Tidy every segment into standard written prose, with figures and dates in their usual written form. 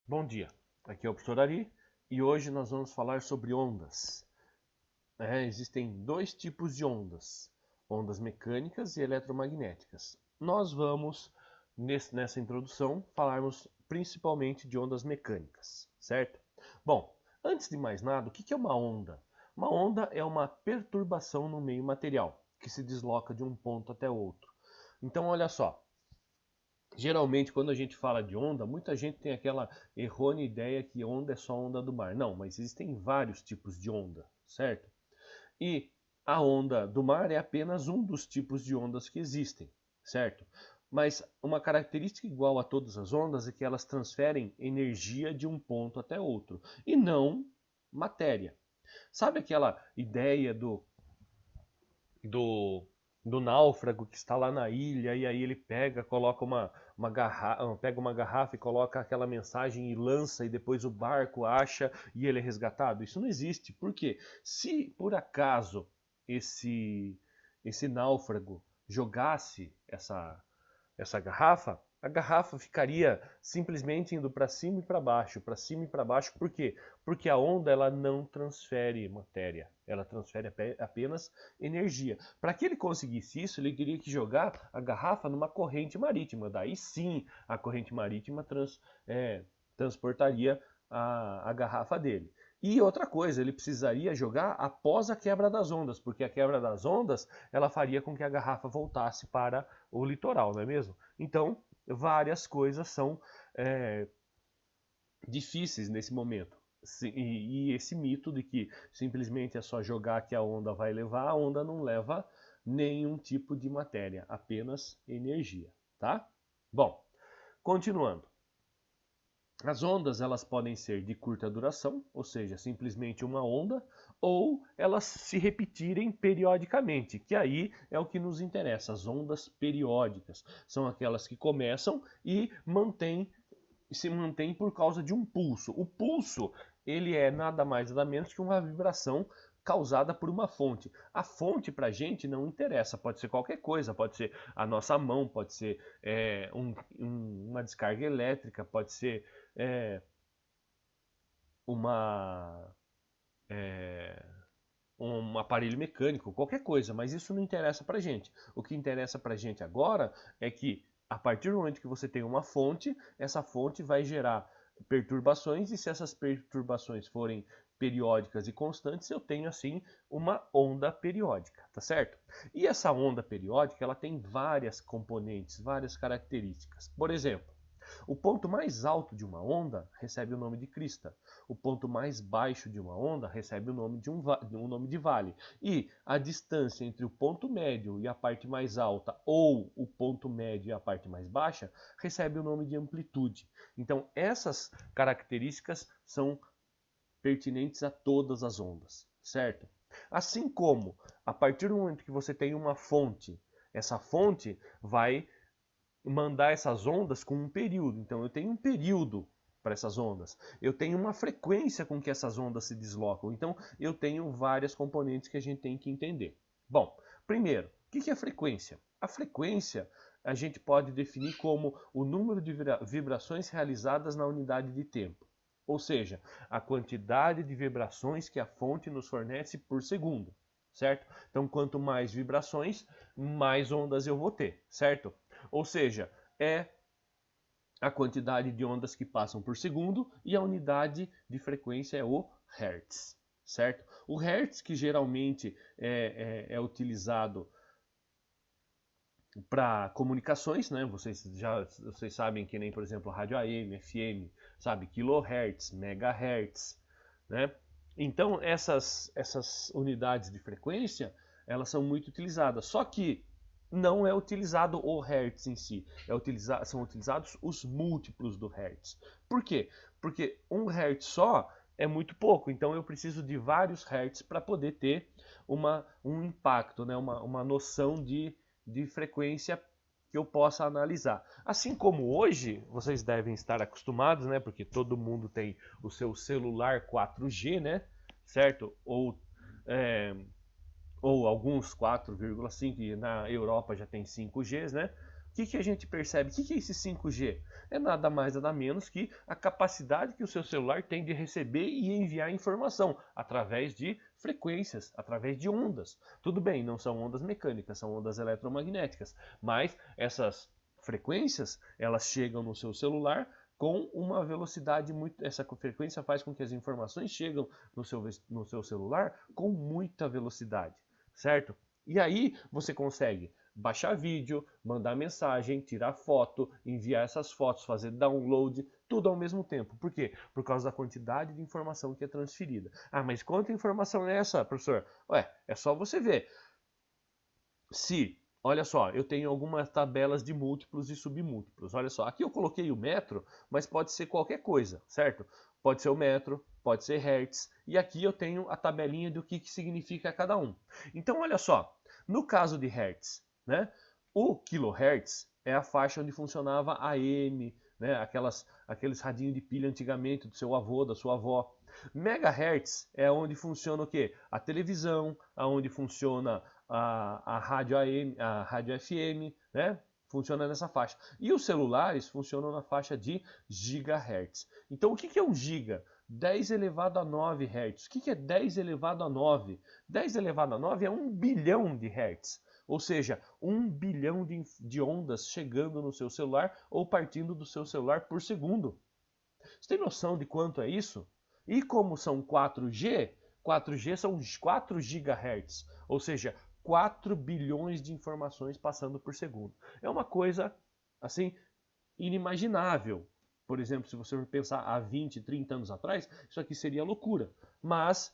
Bom dia, aqui é o professor Ari e hoje nós vamos falar sobre ondas. Existem dois tipos de ondas, ondas mecânicas e eletromagnéticas. Nós vamos, nessa introdução, falarmos principalmente de ondas mecânicas, certo? Bom, antes de mais nada, o que é uma onda? Uma onda é uma perturbação no meio material, que se desloca de um ponto até outro. Então, olha só. Geralmente, quando a gente fala de onda, muita gente tem aquela errônea ideia que onda é só onda do mar. Não, mas existem vários tipos de onda, certo? E a onda do mar é apenas um dos tipos de ondas que existem, certo? Mas uma característica igual a todas as ondas é que elas transferem energia de um ponto até outro e não matéria. Sabe aquela ideia do, do náufrago que está lá na ilha e aí ele pega, coloca pega uma garrafa e coloca aquela mensagem e lança e depois o barco acha e ele é resgatado? Isso não existe. Por quê? Se por acaso esse náufrago jogasse essa garrafa, a garrafa ficaria simplesmente indo para cima e para baixo, para cima e para baixo. Por quê? Porque a onda ela não transfere matéria, ela transfere apenas energia. Para que ele conseguisse isso, ele teria que jogar a garrafa numa corrente marítima. Daí sim, a corrente marítima transportaria a garrafa dele. E outra coisa, ele precisaria jogar após a quebra das ondas, porque a quebra das ondas ela faria com que a garrafa voltasse para o litoral, não é mesmo? Então, várias coisas são difíceis nesse momento. E esse mito de que simplesmente é só jogar que a onda vai levar, a onda não leva nenhum tipo de matéria, apenas energia, tá? Bom, continuando. As ondas elas podem ser de curta duração, ou seja, simplesmente uma onda, ou elas se repetirem periodicamente, que aí é o que nos interessa. As ondas periódicas são aquelas que começam e se mantêm por causa de um pulso. O pulso ele é nada mais nada menos que uma vibração causada por uma fonte. A fonte para a gente não interessa, pode ser qualquer coisa, pode ser a nossa mão, pode ser uma descarga elétrica, pode ser uma, um aparelho mecânico, qualquer coisa, mas isso não interessa para a gente. O que interessa para a gente agora é que a partir do momento que você tem uma fonte, essa fonte vai gerar perturbações e se essas perturbações forem periódicas e constantes, eu tenho assim uma onda periódica, tá certo? E essa onda periódica, ela tem várias componentes, várias características. Por exemplo, o ponto mais alto de uma onda recebe o nome de crista. O ponto mais baixo de uma onda recebe o nome de um nome de vale. E a distância entre o ponto médio e a parte mais alta ou o ponto médio e a parte mais baixa recebe o nome de amplitude. Então, essas características são pertinentes a todas as ondas, certo? Assim como, a partir do momento que você tem uma fonte, essa fonte vai mandar essas ondas com um período. Então, eu tenho um período para essas ondas. Eu tenho uma frequência com que essas ondas se deslocam. Então, eu tenho várias componentes que a gente tem que entender. Bom, primeiro, o que é frequência? A frequência a gente pode definir como o número de vibrações realizadas na unidade de tempo. Ou seja, a quantidade de vibrações que a fonte nos fornece por segundo, certo? Então, quanto mais vibrações, mais ondas eu vou ter, certo? Ou seja, é a quantidade de ondas que passam por segundo e a unidade de frequência é o Hertz, certo? O Hertz, que geralmente é utilizado para comunicações, né? Vocês sabem que nem, por exemplo, rádio AM, FM, sabe? Kilohertz, megahertz, né? Então, essas unidades de frequência, elas são muito utilizadas. Só que não é utilizado o Hertz em si, são utilizados os múltiplos do Hertz. Por quê? Porque um Hertz só é muito pouco, então eu preciso de vários Hertz para poder ter um impacto, né? uma noção de frequência que eu possa analisar. Assim como hoje, vocês devem estar acostumados, né? Porque todo mundo tem o seu celular 4G, né? Certo? Ou alguns 4,5 e na Europa já tem 5Gs, né? que a gente percebe? O que é esse 5G? É nada mais nada menos que a capacidade que o seu celular tem de receber e enviar informação através de frequências, através de ondas. Tudo bem, não são ondas mecânicas, são ondas eletromagnéticas, mas essas frequências, elas chegam no seu celular com uma velocidade muito... Essa frequência faz com que as informações cheguem no seu celular com muita velocidade, certo? E aí você consegue baixar vídeo, mandar mensagem, tirar foto, enviar essas fotos, fazer download, tudo ao mesmo tempo. Por quê? Por causa da quantidade de informação que é transferida. Ah, mas quanta informação é essa, professor? Ué, é só você ver. Olha só, eu tenho algumas tabelas de múltiplos e submúltiplos. Olha só, aqui eu coloquei o metro, mas pode ser qualquer coisa, certo? Pode ser o metro, pode ser hertz, e aqui eu tenho a tabelinha do que significa cada um. Então, olha só, no caso de hertz, né, o kilohertz é a faixa onde funcionava a AM, né, aqueles radinhos de pilha antigamente do seu avô, da sua avó. Megahertz é onde funciona o quê? A televisão, aonde funciona a rádio AM, a rádio FM, né? Funciona nessa faixa. E os celulares funcionam na faixa de gigahertz. Então, o que é um giga? 10 elevado a 9 hertz. O que é 10 elevado a 9? 10 elevado a 9 é 1 bilhão de hertz. Ou seja, 1 bilhão de ondas chegando no seu celular ou partindo do seu celular por segundo. Você tem noção de quanto é isso? E como são 4G, 4G são 4 GHz, ou seja, 4 bilhões de informações passando por segundo. É uma coisa, assim, inimaginável. Por exemplo, se você for pensar há 20, 30 anos atrás, isso aqui seria loucura. Mas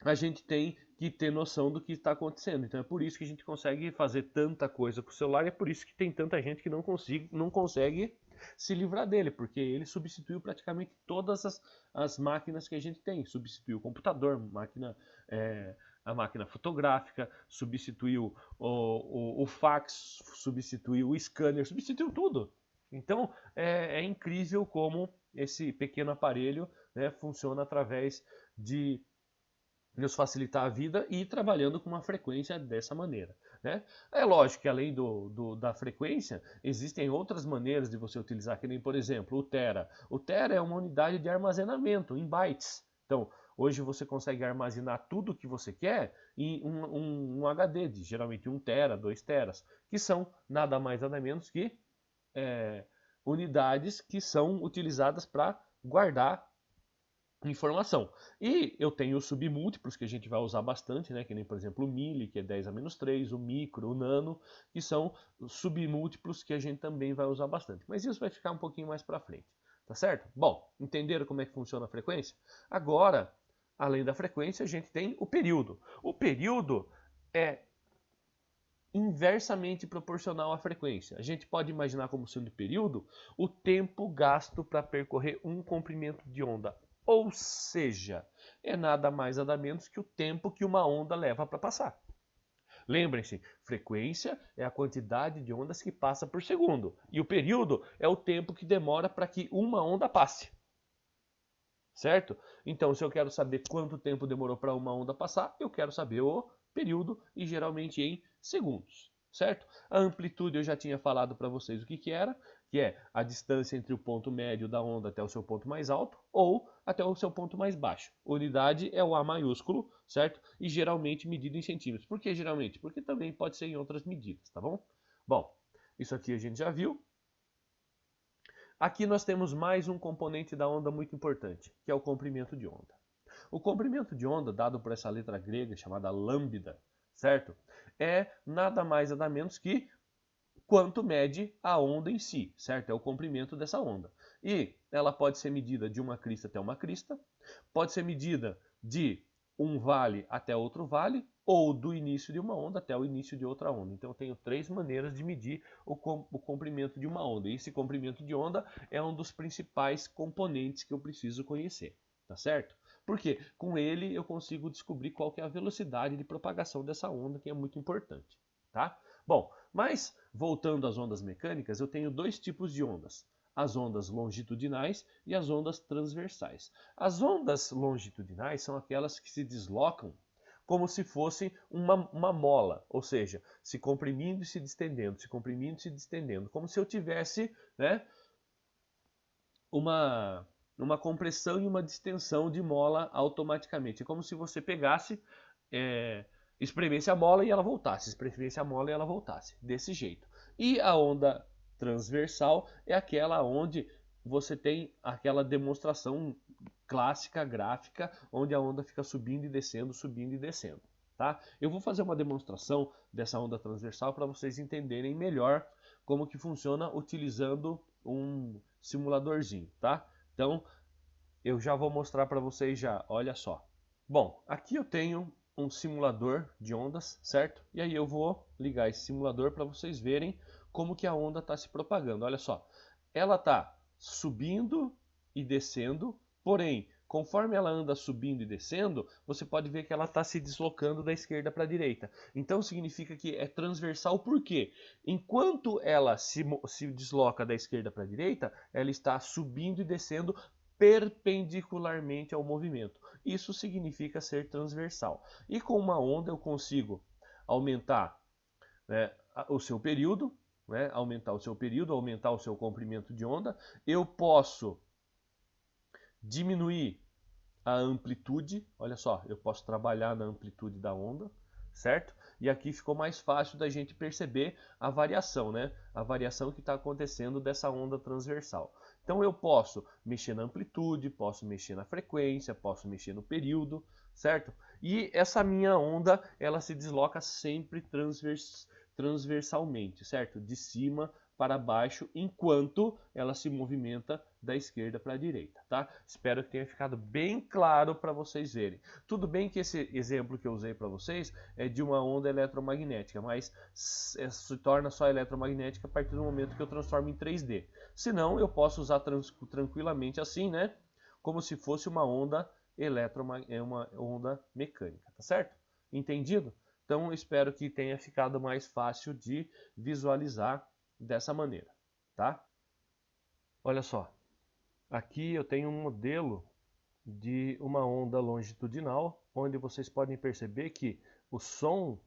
a gente tem que ter noção do que está acontecendo. Então é por isso que a gente consegue fazer tanta coisa com o celular, e é por isso que tem tanta gente que não consegue se livrar dele, porque ele substituiu praticamente todas as máquinas que a gente tem. Substituiu o computador, a máquina fotográfica, substituiu o fax, substituiu o scanner, substituiu tudo. Então é incrível como esse pequeno aparelho, né, funciona através de nos facilitar a vida e trabalhando com uma frequência dessa maneira, né? É lógico que além da frequência, existem outras maneiras de você utilizar, que nem, por exemplo, o Tera. O Tera é uma unidade de armazenamento em bytes. Então, hoje você consegue armazenar tudo o que você quer em um HD de geralmente 1 tera, 2 teras, que são nada mais nada menos que unidades que são utilizadas para guardar informação. E eu tenho os submúltiplos que a gente vai usar bastante, né? Que nem, por exemplo, o milli, que é 10 a menos 3, o micro, o nano, que são submúltiplos que a gente também vai usar bastante. Mas isso vai ficar um pouquinho mais para frente, tá certo? Bom, entenderam como é que funciona a frequência? Agora, além da frequência, a gente tem o período. O período é inversamente proporcional à frequência. A gente pode imaginar como sendo período o tempo gasto para percorrer um comprimento de onda. Ou seja, é nada mais nada menos que o tempo que uma onda leva para passar. Lembrem-se, frequência é a quantidade de ondas que passa por segundo. E o período é o tempo que demora para que uma onda passe. Certo? Então, se eu quero saber quanto tempo demorou para uma onda passar, eu quero saber o período, e geralmente em segundos. Certo? A amplitude eu já tinha falado para vocês o que era, que é a distância entre o ponto médio da onda até o seu ponto mais alto ou até o seu ponto mais baixo. Unidade é o A maiúsculo, certo? E geralmente medido em centímetros. Por que geralmente? Porque também pode ser em outras medidas, tá bom? Bom, isso aqui a gente já viu. Aqui nós temos mais um componente da onda muito importante, que é o comprimento de onda. O comprimento de onda, dado por essa letra grega chamada lambda, certo? É nada mais nada menos que quanto mede a onda em si, certo? É o comprimento dessa onda. E ela pode ser medida de uma crista até uma crista, pode ser medida de um vale até outro vale, ou do início de uma onda até o início de outra onda. Então eu tenho 3 maneiras de medir o comprimento de uma onda. E esse comprimento de onda é um dos principais componentes que eu preciso conhecer, tá certo? Porque com ele eu consigo descobrir qual que é a velocidade de propagação dessa onda, que é muito importante, tá? Bom, mas voltando às ondas mecânicas, eu tenho 2 tipos de ondas. As ondas longitudinais e as ondas transversais. As ondas longitudinais são aquelas que se deslocam como se fosse uma mola, ou seja, se comprimindo e se distendendo, se comprimindo e se distendendo, como se eu tivesse, né, uma compressão e uma distensão de mola automaticamente. É como se você pegasse, espremesse a mola e ela voltasse, espremesse a mola e ela voltasse, desse jeito. E a onda transversal é aquela onde você tem aquela demonstração clássica, gráfica, onde a onda fica subindo e descendo, subindo e descendo. Tá? Eu vou fazer uma demonstração dessa onda transversal para vocês entenderem melhor como que funciona utilizando um simuladorzinho, tá? Então, eu já vou mostrar para vocês já, olha só. Bom, aqui eu tenho um simulador de ondas, certo? E aí eu vou ligar esse simulador para vocês verem como que a onda está se propagando. Olha só, ela está subindo e descendo, porém, conforme ela anda subindo e descendo, você pode ver que ela está se deslocando da esquerda para a direita. Então significa que é transversal, por quê? Enquanto ela se desloca da esquerda para a direita, ela está subindo e descendo perpendicularmente ao movimento. Isso significa ser transversal. E com uma onda eu consigo aumentar, né, o seu período, né, aumentar o seu período, aumentar o seu comprimento de onda. Eu posso diminuir a amplitude, olha só, eu posso trabalhar na amplitude da onda, certo? E aqui ficou mais fácil da gente perceber a variação, né? A variação que está acontecendo dessa onda transversal. Então eu posso mexer na amplitude, posso mexer na frequência, posso mexer no período, certo? E essa minha onda, ela se desloca sempre transversalmente, certo? De cima para baixo, enquanto ela se movimenta da esquerda para a direita, tá? Espero que tenha ficado bem claro para vocês verem. Tudo bem que esse exemplo que eu usei para vocês é de uma onda eletromagnética, mas se torna só eletromagnética a partir do momento que eu transformo em 3D. Se não, eu posso usar tranquilamente assim, né? Como se fosse uma onda uma onda mecânica, tá certo? Entendido? Então, espero que tenha ficado mais fácil de visualizar dessa maneira, tá? Olha só, aqui eu tenho um modelo de uma onda longitudinal, onde vocês podem perceber que o som,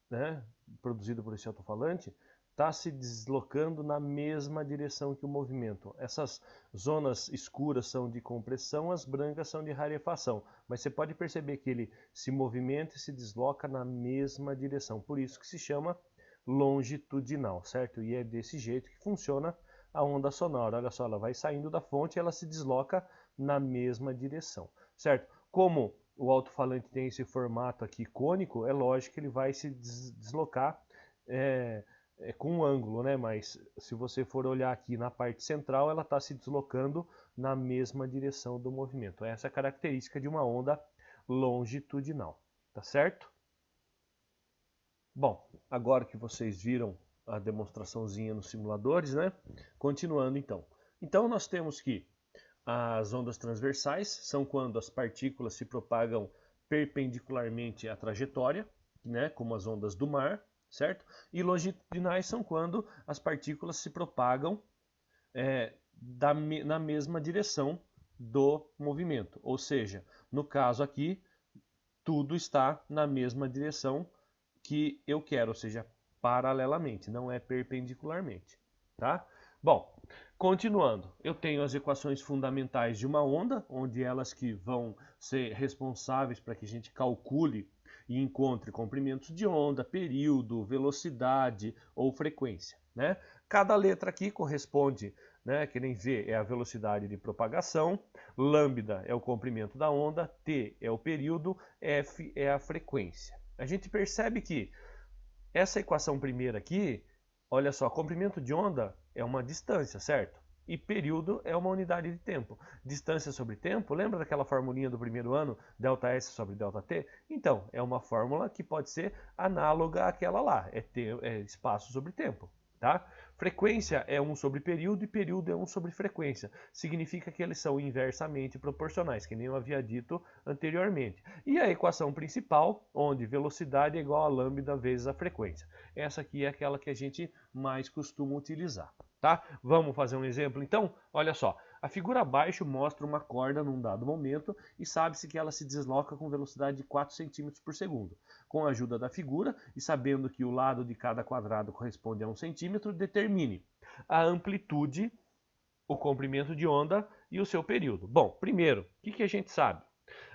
né, produzido por esse alto-falante está se deslocando na mesma direção que o movimento. Essas zonas escuras são de compressão, as brancas são de rarefação, mas você pode perceber que ele se movimenta e se desloca na mesma direção, por isso que se chama longitudinal, certo? E é desse jeito que funciona a onda sonora. Olha só, ela vai saindo da fonte e ela se desloca na mesma direção, certo? Como o alto-falante tem esse formato aqui cônico, é lógico que ele vai se deslocar com um ângulo, né? Mas se você for olhar aqui na parte central, ela está se deslocando na mesma direção do movimento. Essa é a característica de uma onda longitudinal, tá certo? Bom, agora que vocês viram a demonstraçãozinha nos simuladores, né? Continuando então. Então nós temos que as ondas transversais são quando as partículas se propagam perpendicularmente à trajetória, né? Como as ondas do mar, certo? E longitudinais são quando as partículas se propagam na mesma direção do movimento. Ou seja, no caso aqui, tudo está na mesma direção que eu quero, ou seja, paralelamente, não é perpendicularmente, tá? Bom, continuando, eu tenho as equações fundamentais de uma onda, onde elas que vão ser responsáveis para que a gente calcule e encontre comprimentos de onda, período, velocidade ou frequência, né? Cada letra aqui corresponde, né, que nem V é a velocidade de propagação, lambda é o comprimento da onda, T é o período, F é a frequência. A gente percebe que essa equação primeira aqui, olha só, comprimento de onda é uma distância, certo? E período é uma unidade de tempo. Distância sobre tempo, lembra daquela formulinha do primeiro ano, ΔS sobre ΔT? Então, é uma fórmula que pode ser análoga àquela lá, é espaço sobre tempo, tá? Frequência é 1 sobre período e período é 1 sobre frequência. Significa que eles são inversamente proporcionais, que nem eu havia dito anteriormente. E a equação principal, onde velocidade é igual a lambda vezes a frequência. Essa aqui é aquela que a gente mais costuma utilizar, tá? Vamos fazer um exemplo então? Olha só, a figura abaixo mostra uma corda num dado momento e sabe-se que ela se desloca com velocidade de 4 cm por segundo. Com a ajuda da figura e sabendo que o lado de cada quadrado corresponde a 1 centímetro, determine a amplitude, o comprimento de onda e o seu período. Bom, primeiro, o que a gente sabe?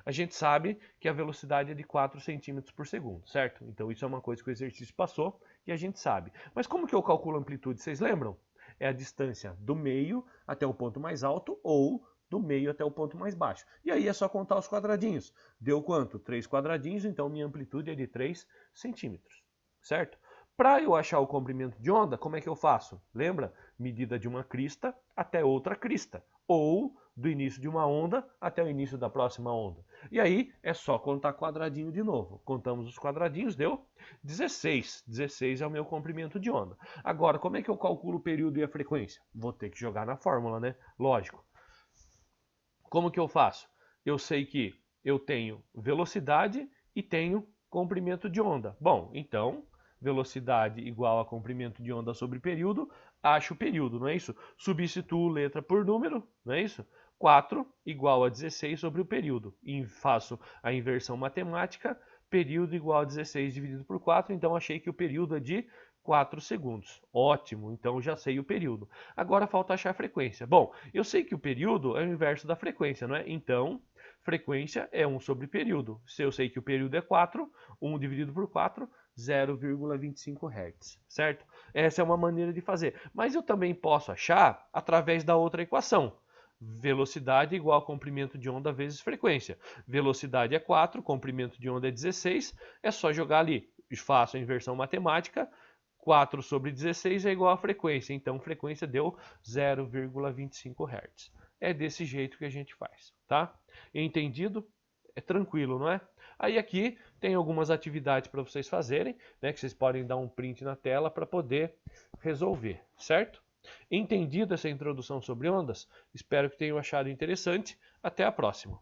A gente sabe que a velocidade é de 4 centímetros por segundo, certo? Então isso é uma coisa que o exercício passou e a gente sabe. Mas como que eu calculo a amplitude, vocês lembram? É a distância do meio até o ponto mais alto ou do meio até o ponto mais baixo. E aí é só contar os quadradinhos. Deu quanto? 3 quadradinhos, então minha amplitude é de 3 centímetros, certo? Para eu achar o comprimento de onda, como é que eu faço? Lembra? Medida de uma crista até outra crista. Ou do início de uma onda até o início da próxima onda. E aí é só contar quadradinho de novo. Contamos os quadradinhos, deu 16. 16 é o meu comprimento de onda. Agora, como é que eu calculo o período e a frequência? Vou ter que jogar na fórmula, né? Lógico. Como que eu faço? Eu sei que eu tenho velocidade e tenho comprimento de onda. Bom, então, velocidade igual a comprimento de onda sobre período, acho o período, não é isso? Substituo letra por número, não é isso? 4 igual a 16 sobre o período. E faço a inversão matemática, período igual a 16 dividido por 4, então achei que o período é de 4 segundos. Ótimo, então já sei o período. Agora falta achar a frequência. Bom, eu sei que o período é o inverso da frequência, não é? Então, frequência é 1 sobre período. Se eu sei que o período é 4, 1 dividido por 4, 0,25 Hz, certo? Essa é uma maneira de fazer. Mas eu também posso achar através da outra equação. Velocidade igual a comprimento de onda vezes frequência. Velocidade é 4, comprimento de onda é 16. É só jogar ali. Faço a inversão matemática. 4 sobre 16 é igual a frequência. Então, frequência deu 0,25 Hz. É desse jeito que a gente faz, tá? Entendido? É tranquilo, não é? Aí aqui tem algumas atividades para vocês fazerem, né, que vocês podem dar um print na tela para poder resolver, certo? Entendido essa introdução sobre ondas? Espero que tenham achado interessante. Até a próxima.